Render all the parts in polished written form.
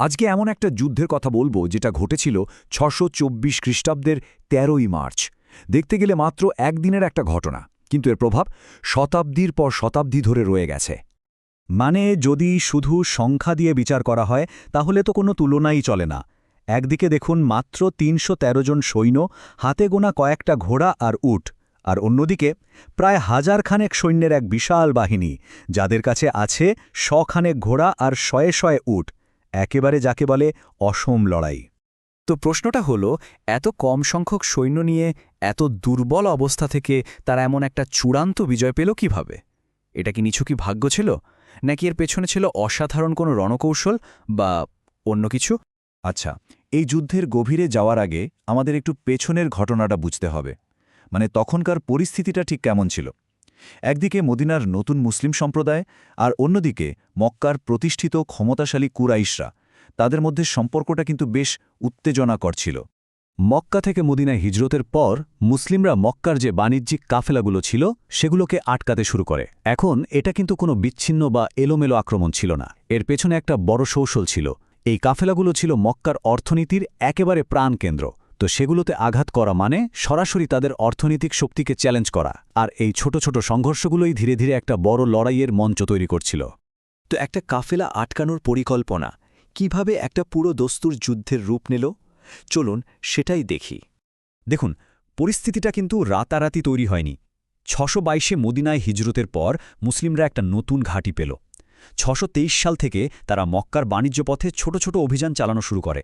আজকে এমন একটা যুদ্ধের কথা বলবো যেটা ঘটেছিল ৬২৪ খ্রিস্টাব্দের ১৩ই মার্চ। দেখতে গেলে মাত্র একদিনের একটা ঘটনা, কিন্তু এর প্রভাব শতাব্দীর পর শতাব্দী ধরে রয়ে গেছে। মানে যদি শুধু সংখ্যা দিয়ে বিচার করা হয় তাহলে তো কোনো তুলনাই চলে না। একদিকে দেখুন মাত্র ৩১৩ জন সৈন্য, হাতে গোনা কয়েকটা ঘোড়া আর উট, আর অন্যদিকে প্রায় হাজারখানেক সৈন্যের এক বিশাল বাহিনী, যাদের কাছে আছে শখানেক ঘোড়া আর শয়ে শয়ে উট। একেবারে যাকে বলে অসম লড়াই। তো প্রশ্নটা হলো, এত কম সংখ্যক সৈন্য নিয়ে এত দুর্বল অবস্থা থেকে তারা এমন একটা চূড়ান্ত বিজয় পেল কিভাবে? এটা কি নিছকই ভাগ্য ছিল, নাকি এর পেছনে ছিল অসাধারণ কোনো রণকৌশল বা অন্য কিছু? আচ্ছা, এই যুদ্ধের গভীরে যাওয়ার আগে আমাদের একটু পেছনের ঘটনাটা বুঝতে হবে। মানে তখনকার পরিস্থিতিটা ঠিক কেমন ছিল। একদিকে মদিনার নতুন মুসলিম সম্প্রদায়, আর অন্যদিকে মক্কার প্রতিষ্ঠিত ক্ষমতাশালী কুরাইশরা। তাদের মধ্যে সম্পর্কটা কিন্তু বেশ উত্তেজনাকর ছিল। মক্কা থেকে মদিনায় হিজরতের পর মুসলিমরা মক্কার যে বাণিজ্যিক কাফেলাগুলো ছিল সেগুলোকে আটকাতে শুরু করে। এখন এটা কিন্তু কোনো বিচ্ছিন্ন বা এলোমেলো আক্রমণ ছিল না, এর পেছনে একটা বড় কৌশল ছিল। এই কাফেলাগুলো ছিল মক্কার অর্থনীতির একেবারে প্রাণকেন্দ্র। তো সেগুলোতে আঘাত করা মানে সরাসরি তাদের অর্থনৈতিক শক্তিকে চ্যালেঞ্জ করা, আর এই ছোট ছোট সংঘর্ষগুলোই ধীরে ধীরে একটা বড় লড়াইয়ের মঞ্চ তৈরি করছিল। তো একটা কাফেলা আটকানোর পরিকল্পনা কিভাবে একটা পুরো দস্তুর যুদ্ধের রূপ নিল, চলুন সেটাই দেখি। দেখুন, পরিস্থিতিটা কিন্তু রাতারাতি তৈরি হয়নি। ৬২২ মদিনায় হিজরতের পর মুসলিমরা একটা নতুন ঘাঁটি পেল। ৬২৩ সাল থেকে তারা মক্কার বাণিজ্য পথে ছোট ছোট অভিযান চালানো শুরু করে,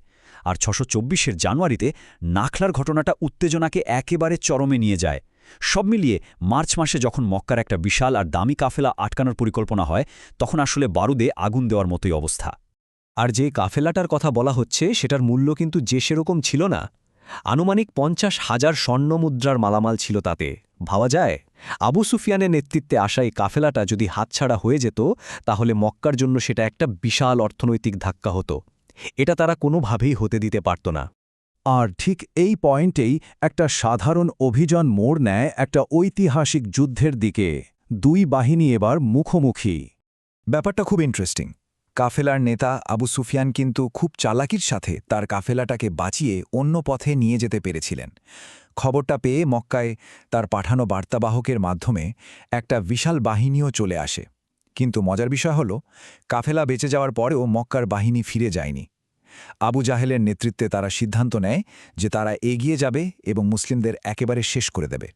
আর ৬২৪ জানুয়ারিতে নাখলার ঘটনাটা উত্তেজনাকে একেবারে চরমে নিয়ে যায়। সব মিলিয়ে মার্চ মাসে যখন মক্কার একটা বিশাল আর দামি কাফেলা আটকানোর পরিকল্পনা হয়, তখন আসলে বারুদে আগুন দেওয়ার মতোই অবস্থা। আর যে কাফেলাটার কথা বলা হচ্ছে সেটার মূল্য কিন্তু যে সেরকম ছিল না। আনুমানিক ৫০,০০০ স্বর্ণমুদ্রার মালামাল ছিল তাতে। ভাবা যায়, আবু সুফিয়ানের নেতৃত্বে আসা এই কাফেলাটা যদি হাতছাড়া হয়ে যেত, তাহলে মক্কার জন্য সেটা একটা বিশাল অর্থনৈতিক ধাক্কা হতো। এটা তারা কোনোভাবেই হতে দিতে পারত না। আর ঠিক এই পয়েন্টেই একটা সাধারণ অভিযান মোড় নেয় একটা ঐতিহাসিক যুদ্ধের দিকে। দুই বাহিনী এবার মুখোমুখি। ব্যাপারটা খুব ইন্টারেস্টিং। কাফেলার নেতা আবু সুফিয়ান কিন্তু খুব চালাকির সাথে তার কাফেলাটাকে বাঁচিয়ে অন্য পথে নিয়ে যেতে পেরেছিলেন। খবরটা পেয়ে মক্কায় তার পাঠানো বার্তাবাহকের মাধ্যমে একটা বিশাল বাহিনীও চলে আসে। কিন্তু মজার বিষয় হল, কাফেলা বেঁচে যাওয়ার পরেও মক্কার বাহিনী ফিরে যায়নি। আবু জাহেলের নেতৃত্বে তারা সিদ্ধান্ত নেয় যে তারা এগিয়ে যাবে এবং মুসলিমদের একেবারে শেষ করে দেবে।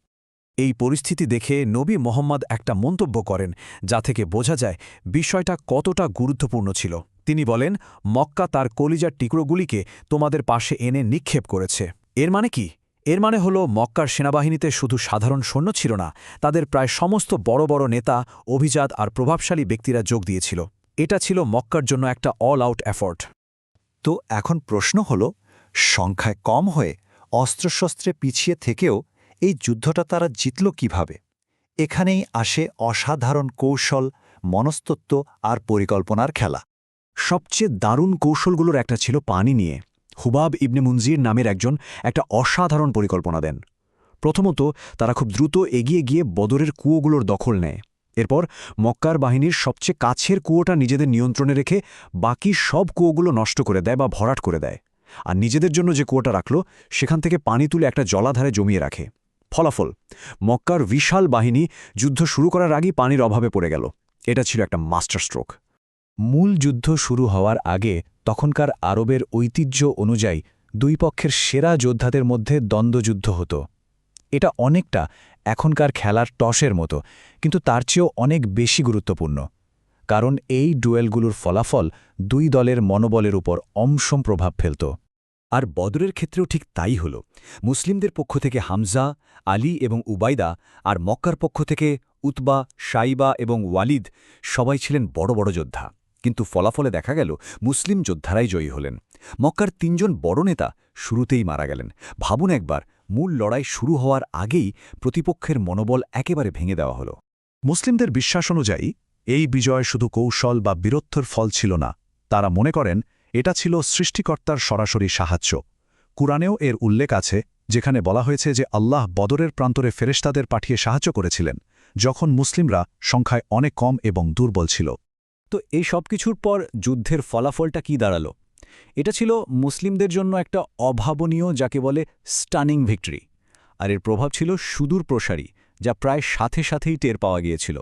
এই পরিস্থিতি দেখে নবী মোহাম্মদ একটা মন্তব্য করেন, যা থেকে বোঝা যায় বিষয়টা কতটা গুরুত্বপূর্ণ ছিল। তিনি বলেন, মক্কা তার কলিজার টুকরোগুলিকে তোমাদের পাশে এনে নিক্ষেপ করেছে। এর মানে কি? এর মানে হলো মক্কার সেনাবাহিনীতে শুধু সাধারণ সৈন্য ছিল না, তাদের প্রায় সমস্ত বড় বড় নেতা, অভিজাত আর প্রভাবশালী ব্যক্তিরা যোগ দিয়েছিল। এটা ছিল মক্কার জন্য একটা অল আউট এফোর্ট। তো এখন প্রশ্ন হল, সংখ্যায় কম হয়ে অস্ত্রশস্ত্রে পিছিয়ে থেকেও এই যুদ্ধটা তারা জিতল কিভাবে? এখানেই আসে অসাধারণ কৌশল, মনস্তত্ত্ব আর পরিকল্পনার খেলা। সবচেয়ে দারুণ কৌশলগুলোর একটা ছিল পানি নিয়ে। হুবাব ইবনে মুনজির নামের একজন একটা অসাধারণ পরিকল্পনা দেন। প্রথমত, তারা খুব দ্রুত এগিয়ে গিয়ে বদরের কুয়োগুলোর দখল নেয়। এরপর মক্কার বাহিনীর সবচেয়ে কাছের কুয়োটা নিজেদের নিয়ন্ত্রণে রেখে বাকি সব কুয়োগুলো নষ্ট করে দেয় বা ভরাট করে দেয়। আর নিজেদের জন্য যে কুয়োটা রাখল, সেখান থেকে পানি তুলে একটা জলাধারে জমিয়ে রাখে। ফলাফল, মক্কার বিশাল বাহিনী যুদ্ধ শুরু করার আগেই পানির অভাবে পড়ে গেল। এটা ছিল একটা মাস্টার স্ট্রোক। মূল যুদ্ধ শুরু হওয়ার আগে তখনকার আরবের ঐতিহ্য অনুযায়ী দুই পক্ষের সেরা যোদ্ধাদের মধ্যে দ্বন্দ্বযুদ্ধ হতো। এটা অনেকটা এখনকার খেলার টসের মতো, কিন্তু তার চেয়েও অনেক বেশি গুরুত্বপূর্ণ। কারণ এই ডুয়েলগুলোর ফলাফল দুই দলের মনোবলের উপর অমসম প্রভাব ফেলত। আর বদরের ক্ষেত্রেও ঠিক তাই হল। মুসলিমদের পক্ষ থেকে হামজা, আলী এবং উবাইদা, আর মক্কার পক্ষ থেকে উতবা, শাইবা এবং ওয়ালিদ সবাই ছিলেন বড় বড় যোদ্ধা। কিন্তু ফলাফলে দেখা গেল মুসলিম যোদ্ধারাই জয়ী হলেন। মক্কার ৩ জন বড় নেতা শুরুতেই মারা গেলেন। ভাবুন একবার, মূল লড়াই শুরু হওয়ার আগেই প্রতিপক্ষের মনোবল একেবারে ভেঙে দেওয়া হল। মুসলিমদের বিশ্বাস অনুযায়ী এই বিজয় শুধু কৌশল বা বীরত্বের ফল ছিল না। তারা মনে করেন এটা ছিল সৃষ্টিকর্তার সরাসরি সাহায্য। কুরআনেও এর উল্লেখ আছে, যেখানে বলা হয়েছে যে আল্লাহ বদরের প্রান্তরে ফেরেশতাদের পাঠিয়ে সাহায্য করেছিলেন, যখন মুসলিমরা সংখ্যায় অনেক কম এবং দুর্বল ছিল। তো এই সব কিছুর পর যুদ্ধের ফলাফলটা কি দাঁড়ালো? এটা ছিল মুসলিমদের জন্য একটা অভাবনীয়, যাকে বলে স্টানিং ভিক্টরি, আর এর প্রভাব ছিল সুদূর প্রসারী, যা প্রায় সাথে সাথেই টের পাওয়া গিয়েছিল।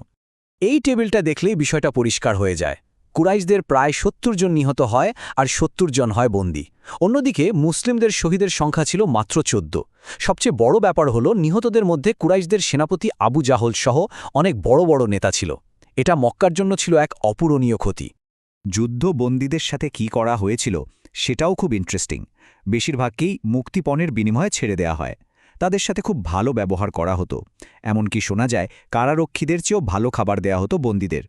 এই টেবিলটা দেখলেই বিষয়টা পরিষ্কার হয়ে যায়। কুরাইশদের প্রায় ৭০ জন নিহত হয় আর ৭০ জন হয় বন্দী। অন্যদিকে মুসলিমদের শহীদের সংখ্যা ছিল মাত্র ১৪। সবচেয়ে বড় ব্যাপার হল নিহতদের মধ্যে কুরাইশদের সেনাপতি আবু জাহল সহ অনেক বড় বড় নেতা ছিল। এটা মক্কার জন্য ছিল এক অপূরণীয় ক্ষতি। যুদ্ধবন্দীদের সাথে কি করা হয়েছিল সেটাও খুব ইন্টারেস্টিং। বেশিরভাগকেই মুক্তিপণের বিনিময়ে ছেড়ে দেয়া হয়। তাদের সাথে খুব ভালো ব্যবহার করা হতো। এমনকি শোনা যায় কারারক্ষীদের চেয়েও ভালো খাবার দেয়া হতো বন্দীদের।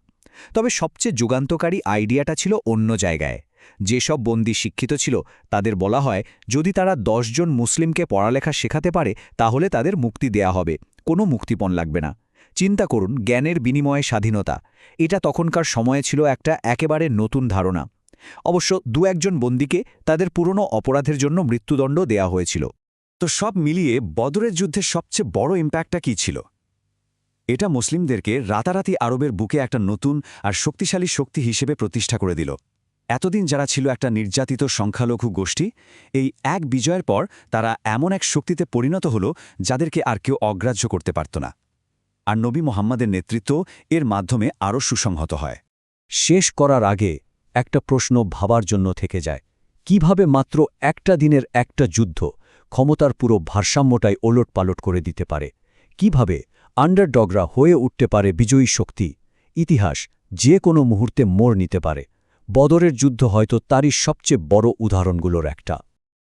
তবে সবচেয়ে যুগান্তকারী আইডিয়াটা ছিল অন্য জায়গায়। যেসব বন্দী শিক্ষিত ছিল তাদের বলা হয় যদি তারা ১০ জন মুসলিমকে পড়ালেখা শেখাতে পারে তাহলে তাদের মুক্তি দেয়া হবে, কোনো মুক্তিপণ লাগবে না। চিন্তা করুন, জ্ঞানের বিনিময়ে স্বাধীনতা। এটা তখনকার সময়ে ছিল একটা একেবারে নতুন ধারণা। অবশ্য ২-১ জন বন্দীকে তাদের পুরনো অপরাধের জন্য মৃত্যুদণ্ড দেয়া হয়েছিল। তো সব মিলিয়ে বদরের যুদ্ধের সবচেয়ে বড় ইম্প্যাক্টটা কী ছিল? এটা মুসলিমদেরকে রাতারাতি আরবের বুকে একটা নতুন আর শক্তিশালী শক্তি হিসেবে প্রতিষ্ঠা করে দিল। এতদিন যারা ছিল একটা নির্যাতিত সংখ্যালঘু গোষ্ঠী, এই এক বিজয়ের পর তারা এমন এক শক্তিতে পরিণত হল যাদেরকে আর কেউ অগ্রাহ্য করতে পারত না। আর নবী মোহাম্মদের নেতৃত্ব এর মাধ্যমে আরও সুসংহত হয়। শেষ করার আগে একটা প্রশ্ন ভাবার জন্য থেকে যায়, কিভাবে মাত্র একটা দিনের একটা যুদ্ধ ক্ষমতার পুরো ভারসাম্যটাই ওলটপালট করে দিতে পারে? কিভাবে আন্ডারডগরা হয়ে উঠতে পারে বিজয়ী শক্তি? ইতিহাস যে কোনো মুহূর্তে মোড় নিতে পারে। বদরের যুদ্ধ হয়তো তারই সবচেয়ে বড় উদাহরণগুলোর একটা।